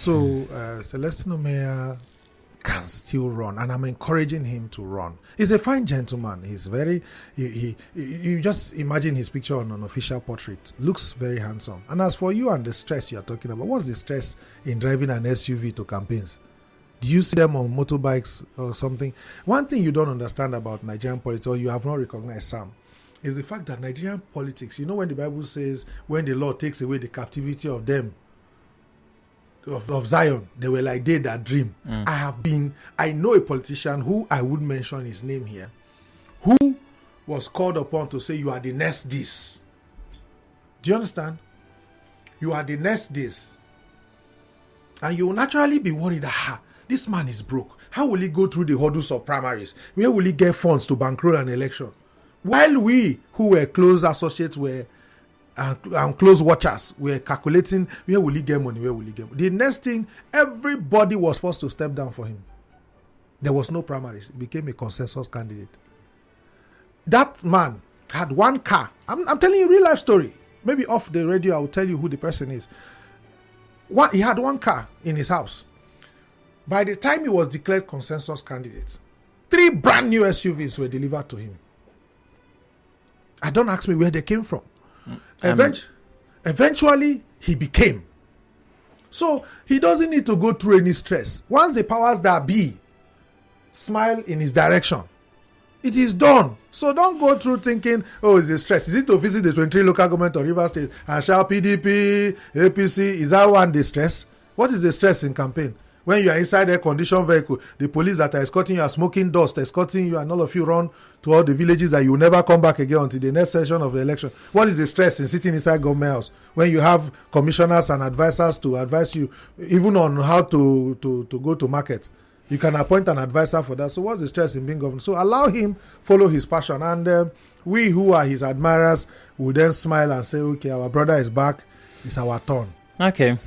So Celestine Omehia can still run, and I'm encouraging him to run. He's a fine gentleman. He's very, you just imagine his picture on an official portrait. Looks very handsome. And as for you and the stress you're talking about, what's the stress in driving an SUV to campaigns? Do you see them on motorbikes or something? One thing you don't understand about Nigerian politics, or you have not recognized, Sam, is the fact that Nigerian politics, you know, when the Bible says, when the Lord takes away the captivity of them, of Zion, they were like they that dream. I know a politician who I would mention his name here, who was called upon to say, you are the next this. Do you understand? You are the next this. And you will naturally be worried, this man is broke. How will he go through the hurdles of primaries? Where will he get funds to bankroll an election? While we, who were close associates, and close watchers were calculating, where will he get money, The next thing, everybody was forced to step down for him. There was no primaries. He became a consensus candidate. That man had one car. I'm telling you a real life story. Maybe off the radio I will tell you who the person is. He had one car in his house. By the time he was declared consensus candidate, 3 brand new SUVs were delivered to him. Don't ask me where they came from. Eventually, he became. So, he doesn't need to go through any stress. Once the powers that be smile in his direction, it is done. So, don't go through thinking, it's a stress. Is it to visit the 23 local government of Rivers State and shout PDP, APC? Is that one the stress? What is the stress in campaign? When you are inside a conditioned vehicle, the police that are escorting you are smoking dust, escorting you, and all of you run to all the villages that you will never come back again until the next session of the election. What is the stress in sitting inside government house when you have commissioners and advisors to advise you, even on how to go to market? You can appoint an advisor for that. So what's the stress in being governor? So allow him follow his passion, and we who are his admirers will then smile and say, okay, our brother is back. It's our turn. Okay.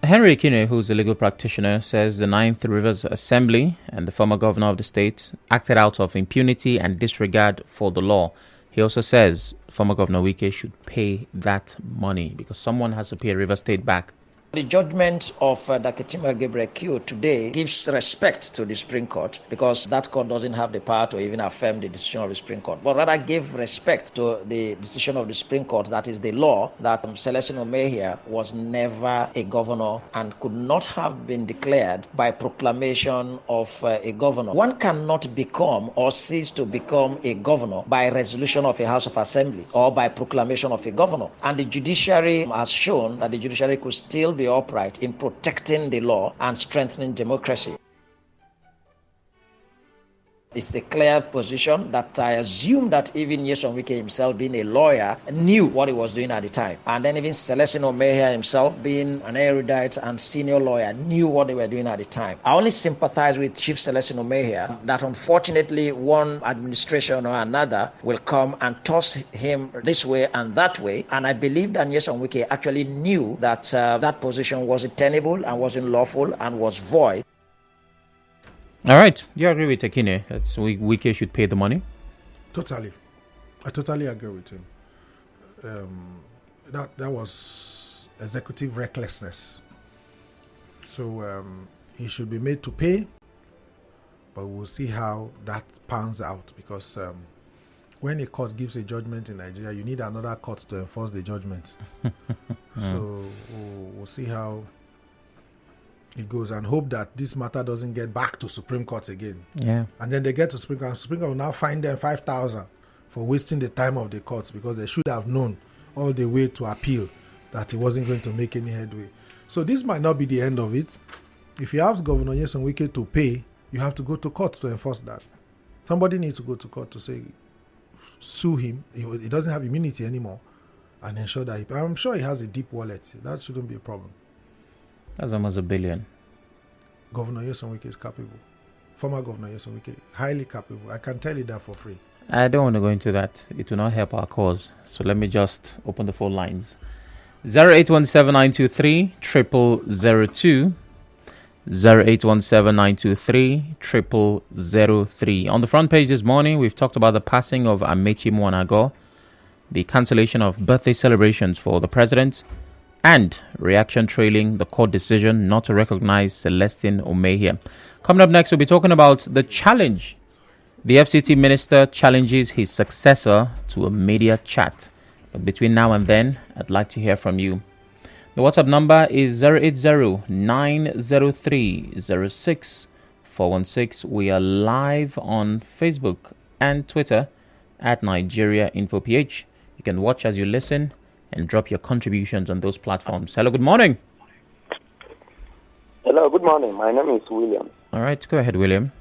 Henry Ekine, who's a legal practitioner, says the 9th Rivers Assembly and the former governor of the state acted out of impunity and disregard for the law. He also says former Governor Wike should pay that money because someone has to pay Rivers State back. The judgment of Dr. Gabriel Q today gives respect to the Supreme Court because that court doesn't have the power to even affirm the decision of the Supreme Court, but rather give respect to the decision of the Supreme Court, that is the law, that Celestine Omehia was never a governor and could not have been declared by proclamation of a governor. One cannot become or cease to become a governor by resolution of a House of Assembly or by proclamation of a governor. And the judiciary has shown that the judiciary could still be upright in protecting the law and strengthening democracy. It's a clear position that I assume that even Nyesom Wike himself, being a lawyer, knew what he was doing at the time. And then even Celestine Omehia himself, being an erudite and senior lawyer, knew what they were doing at the time. I only sympathize with Chief Celestine Omehia that unfortunately one administration or another will come and toss him this way and that way. And I believe that Nyesom Wike actually knew that that position wasn't tenable and wasn't lawful and was void. All right. You agree with Ekine that Wike should pay the money? Totally. I totally agree with him. That was executive recklessness. So he should be made to pay, but we'll see how that pans out because when a court gives a judgment in Nigeria, you need another court to enforce the judgment. So we'll see how it goes and hope that this matter doesn't get back to Supreme Court again. Yeah. And then they get to Supreme Court. Supreme Court will now fine them 5,000 for wasting the time of the courts because they should have known all the way to appeal that it wasn't going to make any headway. So this might not be the end of it. If you ask Governor Nyesom Wike to pay, you have to go to court to enforce that. Somebody needs to go to court to say, sue him. He doesn't have immunity anymore and ensure that I'm sure he has a deep wallet. That shouldn't be a problem. That's almost $1 billion. Governor Nyesom Wike is capable. Former Governor Nyesom Wike, highly capable. I can tell you that for free. I don't want to go into that. It will not help our cause. So let me just open the phone lines. 0817-923-0002. 0817-923-0003. On the front page this morning, we've talked about the passing of Amaechi Muonagor, the cancellation of birthday celebrations for the president, and reaction trailing the court decision not to recognize Celestine Omehia. Coming up next, we'll be talking about the challenge. The FCT Minister challenges his successor to a media chat. But between now and then, I'd like to hear from you. The WhatsApp number is 080-903-06-416. We are live on Facebook and Twitter at Nigeria InfoPH. You can watch as you listen and drop your contributions on those platforms. Hello, good morning. Hello, good morning. My name is William. All right, go ahead, William.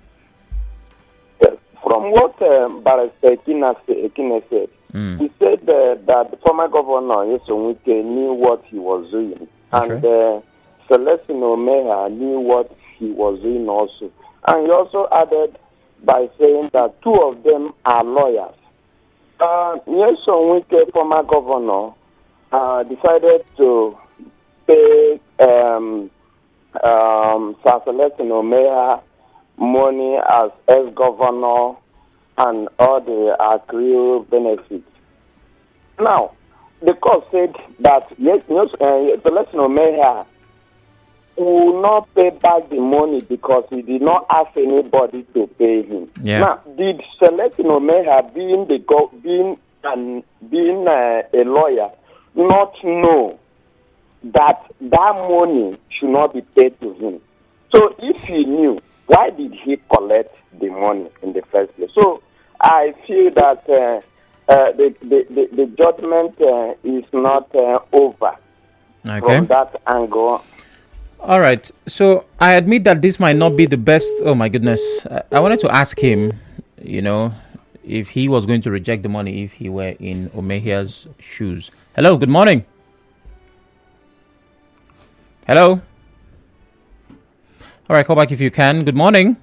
Yes. From what Barrister Ekine said, he said that the former governor, Yesonwike, knew what he was doing. That's and right. Celestine Omehia knew what he was doing also. And he also added by saying that two of them are lawyers. Yesonwike, former governor, decided to pay Sir Celestine Omehia money as ex-governor and all the accrued benefits. Now, the court said that Celestine Omehia will not pay back the money because he did not ask anybody to pay him. Yeah. Now, did Celestine Omehia, being a lawyer, not know that money should not be paid to him? So if he knew, why did he collect the money in the first place? So I feel that the judgment is not over from that angle. All right. So I admit that this might not be the best. Oh, my goodness. I wanted to ask him, if he was going to reject the money if he were in Omehia's shoes. Hello, good morning. Hello. All right, call back if you can. Good morning.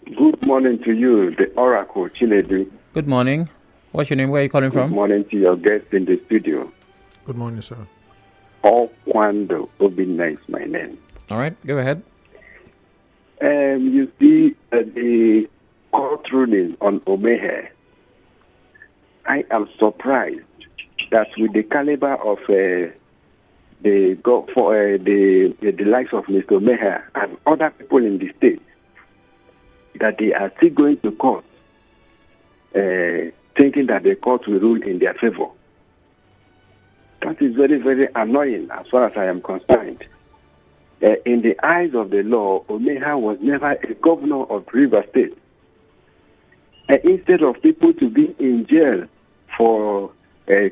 Good morning to you, the Oracle, Chinedu. Good morning. What's your name? Where are you calling from? Good morning to your guest in the studio. Good morning, sir. Okwando Obinna is my name. All right, go ahead. You see, the court ruling on Omehia, I am surprised that with the caliber of the likes of Mr. Omehia and other people in the state, that they are still going to court, thinking that the court will rule in their favor. That is very, very annoying as far as I am concerned. In the eyes of the law, Omehia was never a governor of River State. Instead of people to be in jail for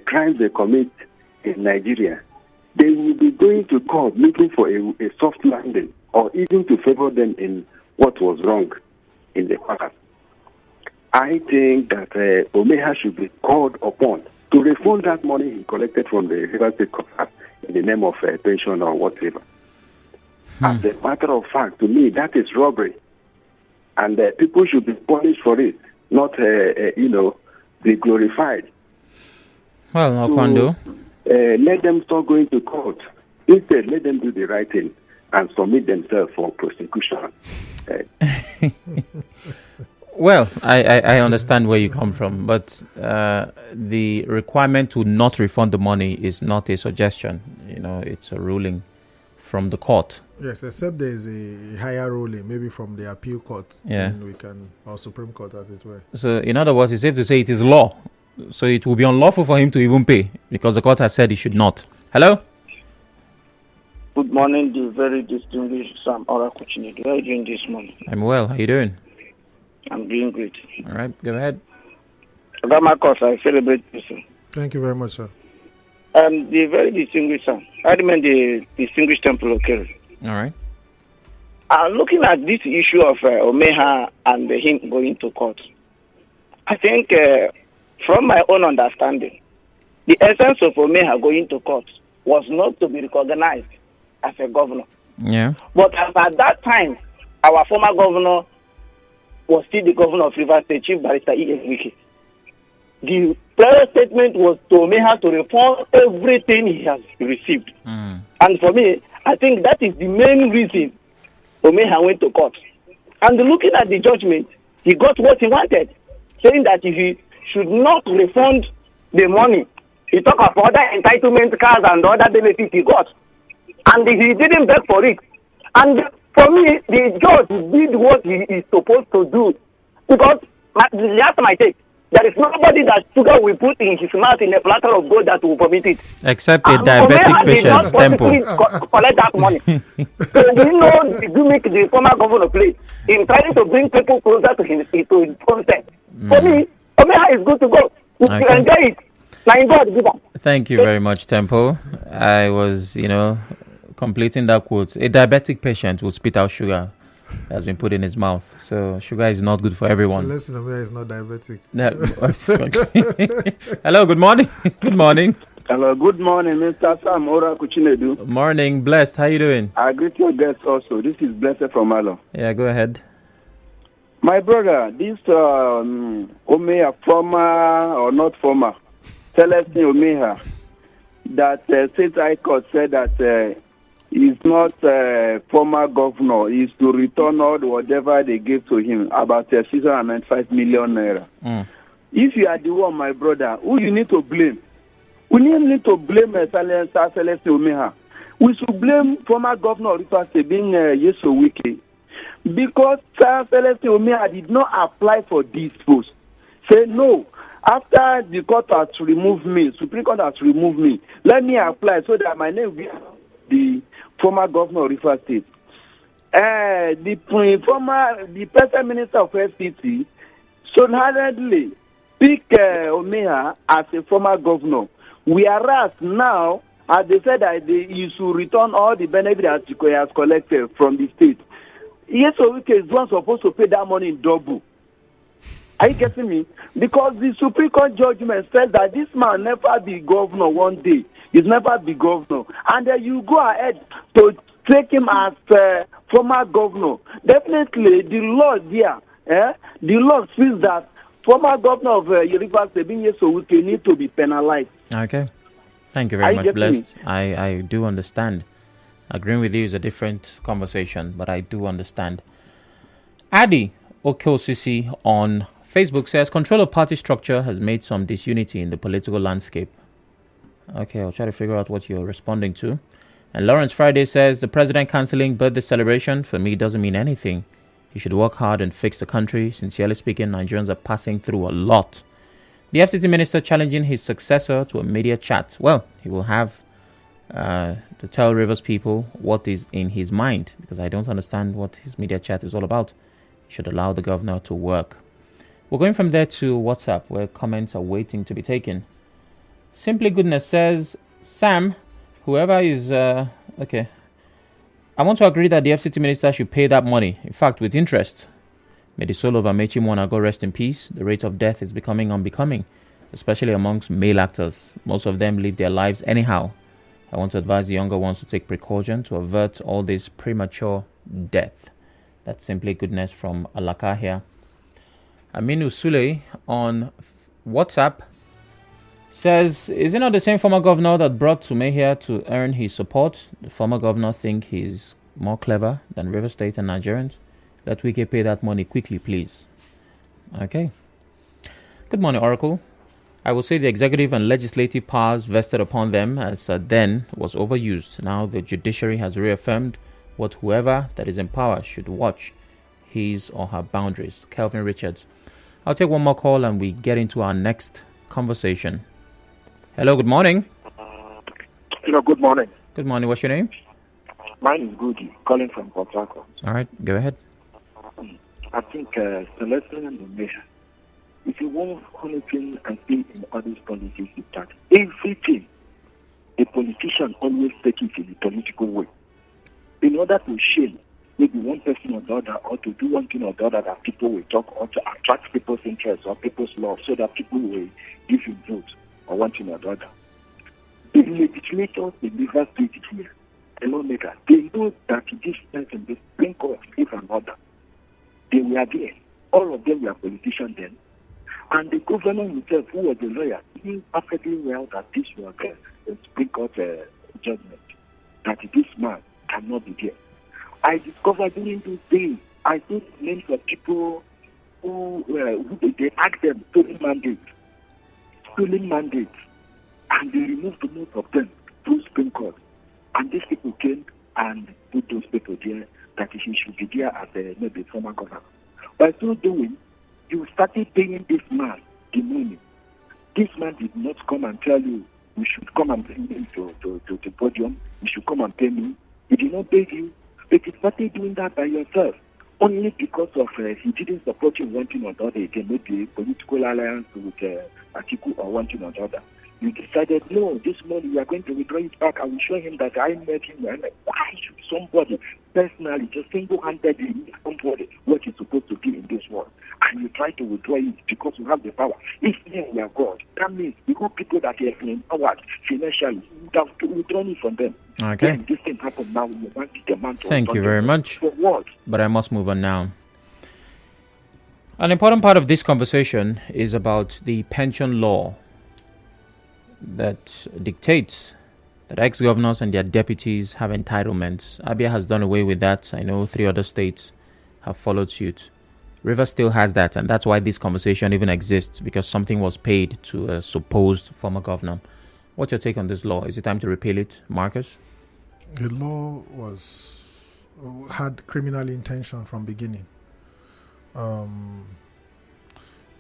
crimes they commit in Nigeria, they will be going to court looking for a soft landing or even to favor them in what was wrong in the past. I think that Omehia should be called upon to refund that money he collected from the River State coffers in the name of pension or whatever. As a matter of fact, to me, that is robbery. And people should be punished for it, not, be glorified. Well, Okwando. Let them start going to court. Instead, let them do the right thing and submit themselves for prosecution. Well, I understand where you come from, but the requirement to not refund the money is not a suggestion. It's a ruling from the court. Yes, except there is a higher ruling, maybe from the appeal court. Yeah. And we can, or Supreme Court as it were. So, in other words, it's safe to say it is law. So it will be unlawful for him to even pay because the court has said he should not. Hello? Good morning, the very distinguished Sam Oracle Chinedu. How are you doing this morning? I'm well. How are you doing? I'm doing great. All right, go ahead. About my course, I celebrate you, sir. Thank you very much, sir. The very distinguished Sam. I mean the distinguished Temple of Kerry. All right. Looking at this issue of Omehia and him going to court, I think from my own understanding, the essence of Omehia going to court was not to be recognized as a governor. Yeah. But as at that time, our former governor was still the governor of River State, Chief Barrister E.S. The prior statement was to Omehia to reform everything he has received. And for me, I think that is the main reason Omehia went to court. And looking at the judgment, he got what he wanted, saying that if he should not refund the money He talked of other entitlement cars and other benefits he got. And he didn't beg for it. And for me, the judge did what he is supposed to do. Because, that's my take. There is nobody that sugar will put in his mouth in a platter of gold that will permit it. Except a diabetic patient, Temple. Collect that money. So we know the gimmick the former governor played in trying to bring people closer to his content. For me, Omehia is good to go. You enjoy it. Thank you very much, Temple. I was, completing that quote. A diabetic patient will spit out sugar that has been put in his mouth. So sugar is not good for everyone. Celestine Omehia is not diabetic. Hello, good morning. Good morning. Hello, good morning, Mr. Sam Ora Kuchinedu. Morning, Blessed. How you doing? I greet your guests also. This is Blessed from Alo. Yeah, go ahead. My brother, this Omehia, former or not former, Celestine Omehia, that State High Court said that he's not former governor, is to return all whatever they gave to him, about 695 million naira. If you are the one, my brother, who you need to blame? We need to blame Celestine Omehia. We should blame former governor Rivers State being Yeso Wike, because Celestine Omehia did not apply for this post. Say no. After the court has removed me, Supreme Court has removed me, let me apply so that my name will be the former governor of Rivers State. The present minister of FCT should hardly pick Omehia as a former governor. Whereas now, as they said that he should return all the benefits that he has collected from the state. Yes, Owike is one supposed to pay that money in double. Are you getting me? Because the Supreme Court judgment says that this man never be governor one day. He's never be governor. And then you go ahead to take him as former governor. Definitely, the law there, the law says that former governor of Rivers State, Owike, need to be penalized. Okay. Thank you very much, Blessed. I do understand. Agreeing with you is a different conversation, but I do understand. Adi Okeosisi on Facebook says, control of party structure has made some disunity in the political landscape. Okay, I'll try to figure out what you're responding to. And Lawrence Friday says, the president cancelling birthday celebration for me doesn't mean anything. He should work hard and fix the country. Sincerely speaking, Nigerians are passing through a lot. The FCT Minister challenging his successor to a media chat. Well, he will have to tell Rivers people what is in his mind, because I don't understand what his media chat is all about. He should allow the governor to work. We're going from there to WhatsApp, where comments are waiting to be taken. Simply Goodness says, Sam, whoever is... okay. I want to agree that the FCT Minister should pay that money, in fact, with interest. May the soul of Amaechi Muonagor rest in peace. The rate of death is becoming unbecoming, especially amongst male actors. Most of them live their lives anyhow. I want to advise the younger ones to take precaution to avert all this premature death. That's Simply Goodness from Alaka here. Aminu Sule on WhatsApp says, is it not the same former governor that brought Omehia to earn his support? The former governor think he's more clever than Rivers State and Nigerians. Let Wike pay that money quickly, please. Okay. Good morning, Oracle. I will say the executive and legislative powers vested upon them as then was overused. Now the judiciary has reaffirmed what whoever that is in power should watch his or her boundaries. Kelvin Richards. I'll take one more call and we get into our next conversation. Hello, good morning. Hello, good morning. Good morning. What's your name? Mine is Goody, calling from Port Harcourt. All right, go ahead. I think Celestine Omehia, if you want anything and see in all these policies, is that everything the politician always take it in the political way. In order to shame maybe one person or the other, or to do one thing or the other that people will talk, or to attract people's interest or people's love, so that people will give you vote or one thing or the other. The legislators, the Rivers State here, the lawmakers, they know that this person, the Supreme Court, is an order. They were there. All of them were politicians then. And the governor himself, who was a lawyer, knew perfectly well that this was a Supreme Court judgment, that this man cannot be there. I discovered during those days, I think names of people who they asked them stolen mandates. and they removed most of them through Supreme Court. And these people came and put those people there that he should be there as maybe former governor. By so doing, you started paying this man the money. This man did not come and tell you, you should come and bring me to the podium, you should come and pay me. He did not beg you, but you started doing that by yourself. Only because of he didn't support you one thing or the other, again, maybe political alliance with Atiku or one thing or the other. You decided, no, this money we are going to withdraw it back. I will show him that I met him. And why should somebody personally just single-handedly make somebody what is supposed to be in this world? And you try to withdraw it because you have the power. If we are God, that means because people that have been empowered financially, you have to withdraw it from them. Okay. When this thing happens now, you want the man to Thank you very much. For what? But I must move on now. An important part of this conversation is about the pension law that dictates that ex-governors and their deputies have entitlements. Abia has done away with that. I know 3 other states have followed suit. Rivers still has that, and that's why this conversation even exists, because something was paid to a supposed former governor. What's your take on this law? Is it time to repeal it, Marcus? The law had criminal intention from beginning.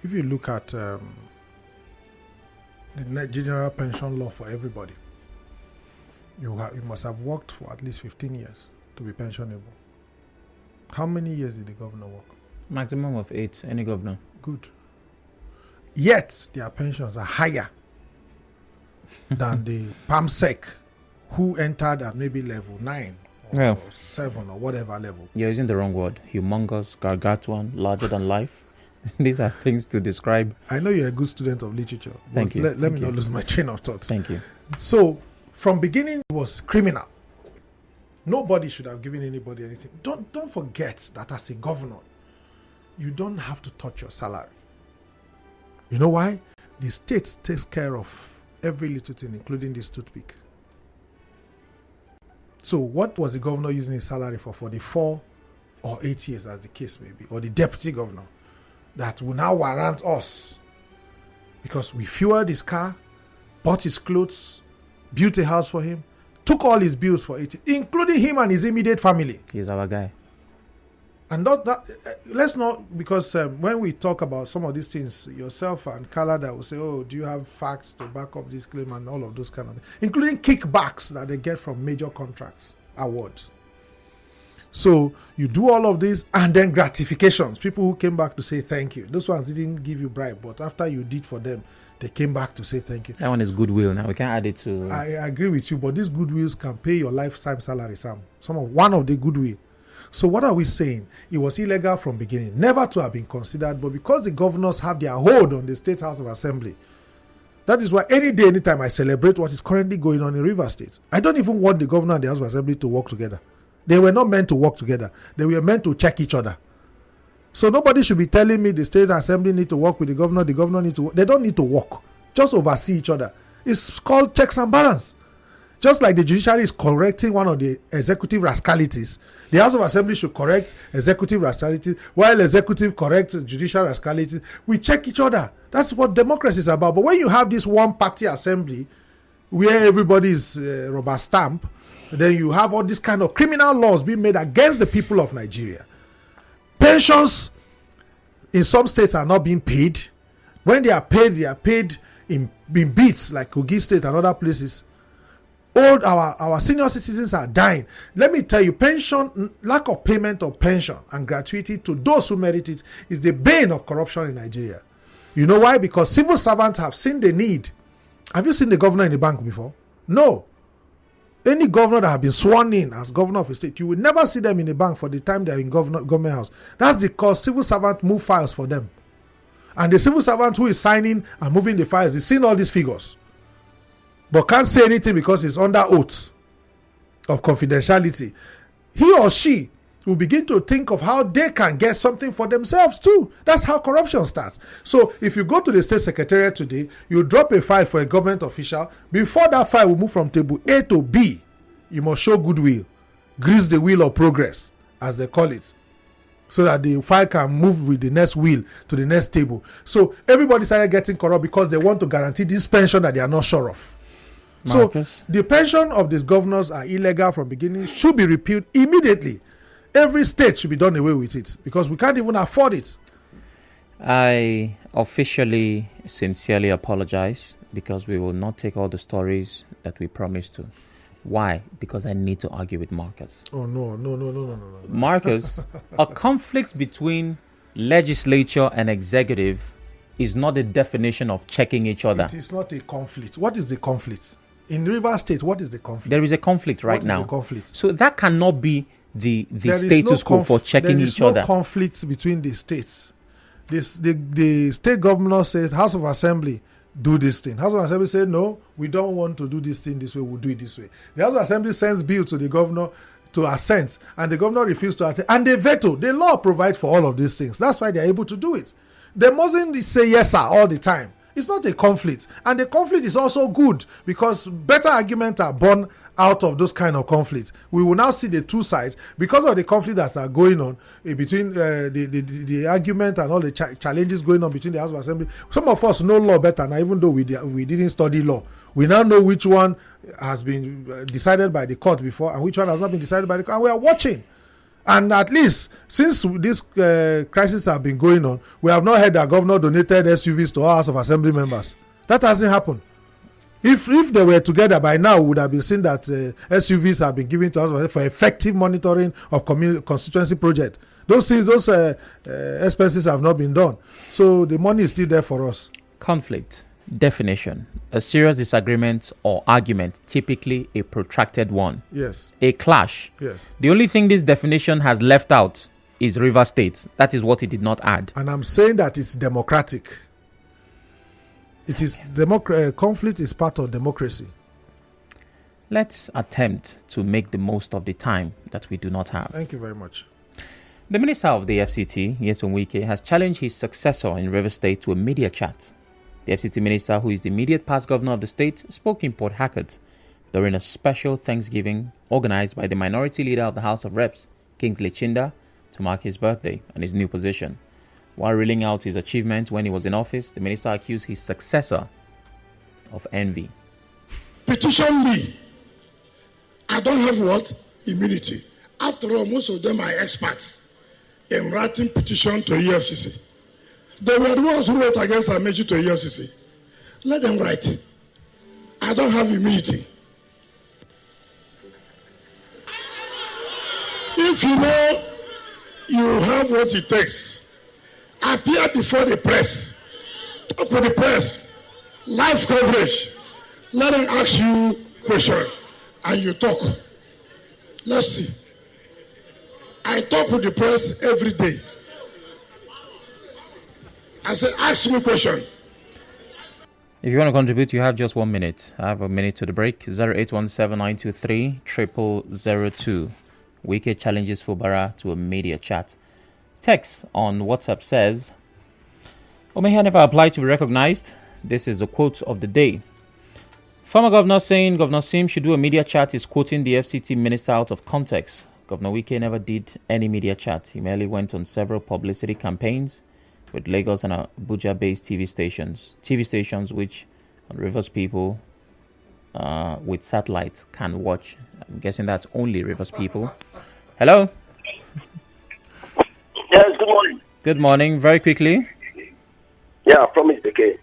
If you look at the general pension law for everybody, you must have worked for at least 15 years to be pensionable. How many years did the governor work? Maximum of 8, any governor. Good. Yet their pensions are higher than the PAMSEC, who entered at maybe level 9 or 7 or whatever level. You're using the wrong word. Humongous, gargantuan, larger than life. These are things to describe. I know you're a good student of literature. Thank you. Let me not lose my train of thought. Thank you. So, from beginning, it was criminal. Nobody should have given anybody anything. Don't forget that as a governor, you don't have to touch your salary. You know why? The state takes care of every little thing, including this toothpick. So what was the governor using his salary for the 4 or 8 years, as the case may be, or the deputy governor, that will now warrant us? Because we fueled his car, bought his clothes, built a house for him, took all his bills for it, including him and his immediate family. He's our guy. And let's not, because when we talk about some of these things, yourself and Kalada will say, oh, do you have facts to back up this claim, and all of those kind of things, including kickbacks that they get from major contracts, awards. So you do all of this, and then gratifications. People who came back to say thank you. Those ones didn't give you bribe, but after you did for them, they came back to say thank you. That one is goodwill. Now we can't add it to. I agree with you, but these goodwills can pay your lifetime salary, Sam. One of the goodwill. So what are we saying? It was illegal from beginning, never to have been considered, but because the governors have their hold on the State House of Assembly, that is why any day, anytime I celebrate what is currently going on in Rivers State. I don't even want the governor and the House of Assembly to work together. They were not meant to work together. They were meant to check each other. So nobody should be telling me the State Assembly need to work with the governor need to work. They don't need to work. Just oversee each other. It's called checks and balance. Just like the judiciary is correcting one of the executive rascalities, the House of Assembly should correct executive rascalities, while executive corrects judicial rascalities. We check each other. That's what democracy is about. But when you have this one-party assembly, where everybody is rubber stamp, then you have all these kind of criminal laws being made against the people of Nigeria. Pensions in some states are not being paid. When they are paid in bits, like Kogi State and other places. Our senior citizens are dying. Let me tell you, lack of payment of pension and gratuity to those who merit it is the bane of corruption in Nigeria. You know why? Because civil servants have seen the need. Have you seen the governor in the bank before? No. Any governor that have been sworn in as governor of a state, you will never see them in the bank for the time they are in government house. That's because civil servants move files for them. And the civil servant who is signing and moving the files is seeing all these figures, but can't say anything because it's under oath of confidentiality. He or she will begin to think of how they can get something for themselves too. That's how corruption starts. So if you go to the state secretariat today, you drop a file for a government official. Before that file will move from table A to B, you must show goodwill, grease the wheel of progress, as they call it, so that the file can move with the next wheel to the next table. So everybody started getting corrupt because they want to guarantee this pension that they are not sure of. Marcus? So the pension of these governors are illegal from beginning, should be repealed immediately. Every state should be done away with it because we can't even afford it. I officially, sincerely apologize because we will not take all the stories that we promised to. Why? Because I need to argue with Marcus. Oh, no. Marcus, a conflict between legislature and executive is not a definition of checking each other. It is not a conflict. What is the conflict? In Rivers State, what is the conflict? There is a conflict right now. What is the conflict? So that cannot be the status quo for checking each other. There is no conflict between the states. The state governor says, House of Assembly, do this thing. House of Assembly said, no, we don't want to do this thing this way, we'll do it this way. The House of Assembly sends bill to the governor to assent, and the governor refused to assent, and they veto. The law provides for all of these things. That's why they're able to do it. They mustn't say yes, sir, all the time. It's not a conflict. And the conflict is also good because better arguments are born out of those kind of conflicts. We will now see the two sides because of the conflict that are going on between the argument and all the challenges going on between the House of Assembly. Some of us know law better now, even though we didn't study law. We now know which one has been decided by the court before and which one has not been decided by the court. And we are watching. And at least since this crisis have been going on, we have not heard that governor donated SUVs to our House of Assembly members. That hasn't happened. If they were together by now, we would have been seen that SUVs have been given to us for effective monitoring of constituency project. Those things, those expenses have not been done. So the money is still there for us. Conflict. Definition. A serious disagreement or argument, typically a protracted one. Yes. A clash. Yes. The only thing this definition has left out is River State. That is what it did not add. And I'm saying that it's democratic. It is conflict is part of democracy. Let's attempt to make the most of the time that we do not have. Thank you very much. The Minister of the FCT, Nyesom Wike, has challenged his successor in River State to a media chat. The FCT Minister, who is the immediate past governor of the state, spoke in Port Harcourt during a special Thanksgiving organized by the minority leader of the House of Reps, Kingsley Chinda, to mark his birthday and his new position. While reeling out his achievements when he was in office, the minister accused his successor of envy. Petition me. I don't have what? Immunity. After all, most of them are experts in writing petition to EFCC. They were the ones who wrote against Amaechi to EFCC. Let them write. I don't have immunity. If you know you have what it takes, appear before the press, talk with the press, live coverage, let them ask you questions, and you talk. Let's see. I talk with the press every day. I say, ask me a question. If you want to contribute, you have just 1 minute. I have a minute to the break. 0817-923-0002. Wike challenges Fubara to a media chat. Text on WhatsApp says, Omehia never applied to be recognized. This is the quote of the day. Former governor saying Governor Sim should do a media chat is quoting the FCT minister out of context. Governor Wike never did any media chat. He merely went on several publicity campaigns with Lagos and Abuja-based TV stations which Rivers people with satellites can watch. I'm guessing that's only Rivers people. Hello? Yes, good morning. Good morning. Very quickly. Yeah, from Mr. K.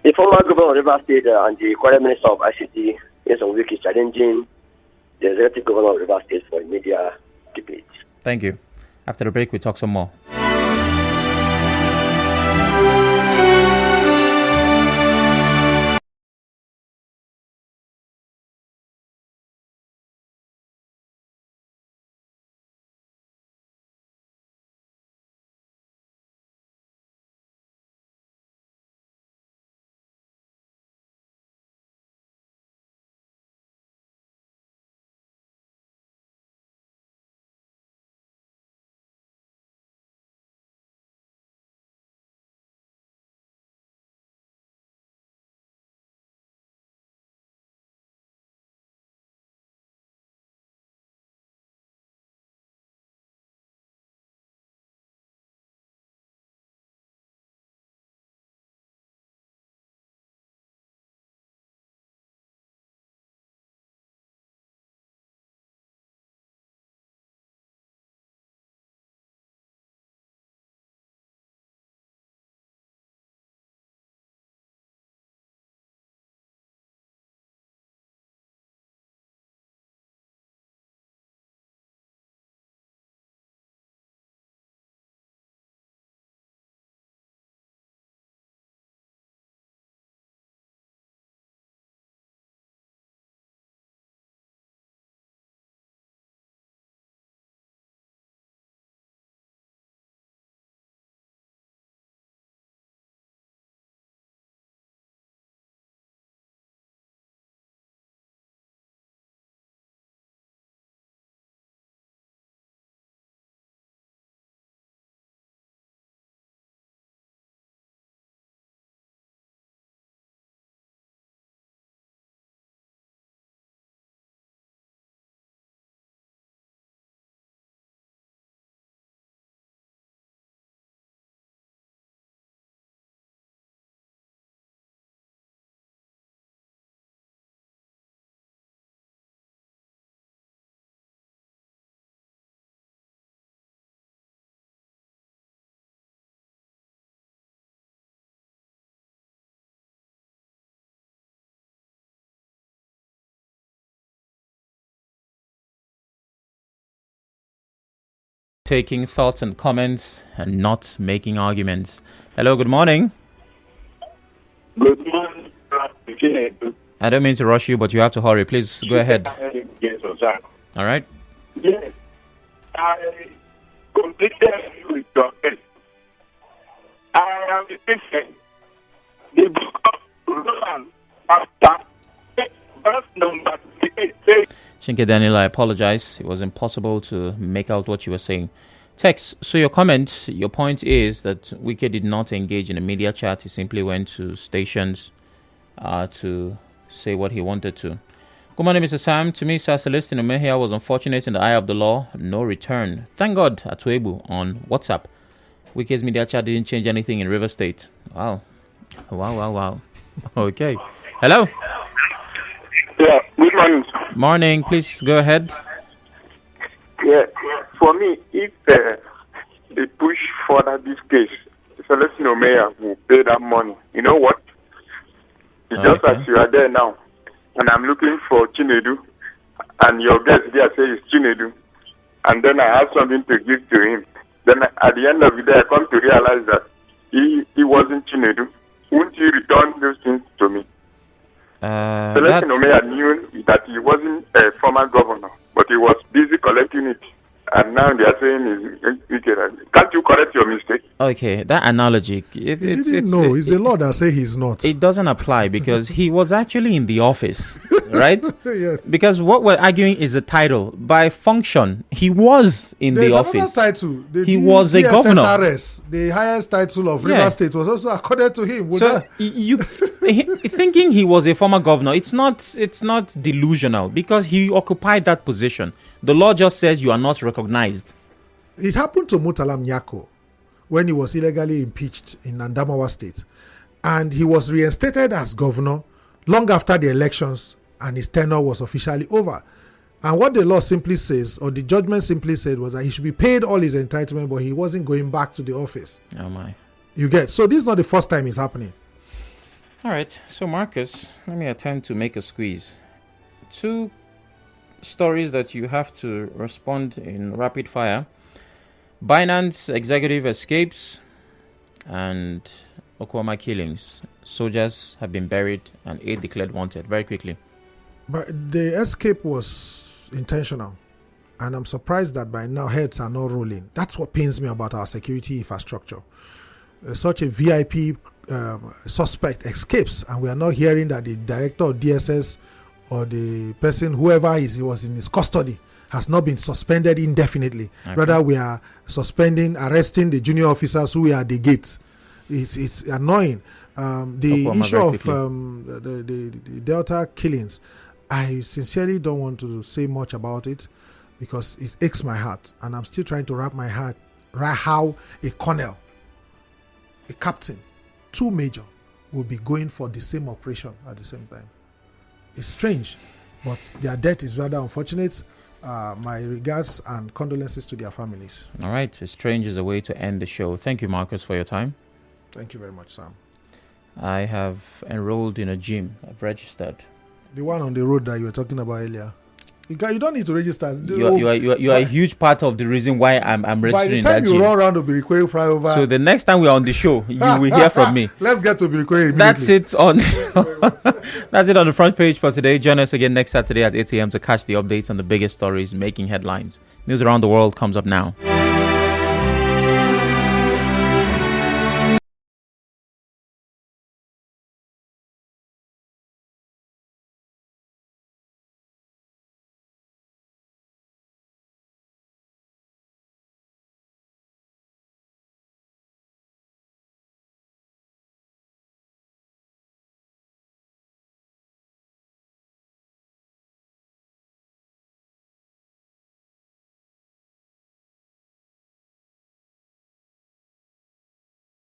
The former governor of Rivers State and the current minister of ICT, Nyesom Wike, is challenging the executive governor of Rivers State for a media debate. Thank you. After the break, we talk some more. taking thoughts and comments and not making arguments. Hello, good morning. Good morning. I don't mean to rush you, but you have to hurry. Please go ahead. Yes, sir. All right. Yes. I completely agree with your case. I am a patient. The book of Roman chapter verse number 8 says, Chinke Daniel, I apologize. It was impossible to make out what you were saying. Text, so your point is that Wike did not engage in a media chat. He simply went to stations to say what he wanted to. Good morning, Mr. Sam. To me, Sir Celestine Omehia was unfortunate in the eye of the law. No return. Thank God, Atuebu on WhatsApp. Wike's media chat didn't change anything in River State. Wow. Okay. Hello? yeah, good morning. Morning. Please go ahead. Yeah, for me, if they push further this case, Celestine Omehia will pay that money. You know what? It's just as you are there now, and I'm looking for Chinedu, and your guest there says it's Chinedu, and then I have something to give to him. Then at the end of the day, I come to realize that he wasn't Chinedu. Won't you return those things to me? Celestine Omehia knew that he wasn't a former governor, but he was busy collecting it. And now they are saying can't you correct your mistake? Okay, that analogy. It's the law that say he's not. It doesn't apply because he was actually in the office, right? Yes. Because what we're arguing is a title. By function, he was in the office. There's another title. He was a governor. The highest title of River State was also accorded to him. So you thinking he was a former governor, it's not delusional because he occupied that position. The law just says you are not recognized. It happened to Murtala Nyako when he was illegally impeached in Adamawa State. And he was reinstated as governor long after the elections and his tenure was officially over. And what the law simply says, or the judgment simply said, was that he should be paid all his entitlement, but he wasn't going back to the office. Oh my. You get? So this is not the first time it's happening. All right. So Marcus, let me attempt to make a squeeze. 2 stories that you have to respond in rapid fire. Binance executive escapes and Okuama killings. Soldiers have been buried and 8 declared wanted. Very quickly. But the escape was intentional. And I'm surprised that by now heads are not rolling. That's what pains me about our security infrastructure. Such a VIP suspect escapes and we are not hearing that the director of DSS or the person, whoever he was in his custody, has not been suspended indefinitely. Okay. Rather, we are arresting the junior officers who are at the gates. It's annoying. The issue of the Delta killings, I sincerely don't want to say much about it because it aches my heart. And I'm still trying to wrap my heart around how a colonel, a captain, 2 major will be going for the same operation at the same time. It's strange, but their death is rather unfortunate. My regards and condolences to their families. All right. Strange is a way to end the show. Thank you, Marcus, for your time. Thank you very much, Sam. I have enrolled in a gym. I've registered. The one on the road that you were talking about earlier. You don't need to register. You are a huge part of the reason why I'm registering. By the time you run around to be requiring flyover. So the next time we're on the show, you will hear from me. Let's get to be requiring. That's it on the front page for today. Join us again next Saturday at 8 a.m. to catch the updates on the biggest stories making headlines. News around the world comes up now.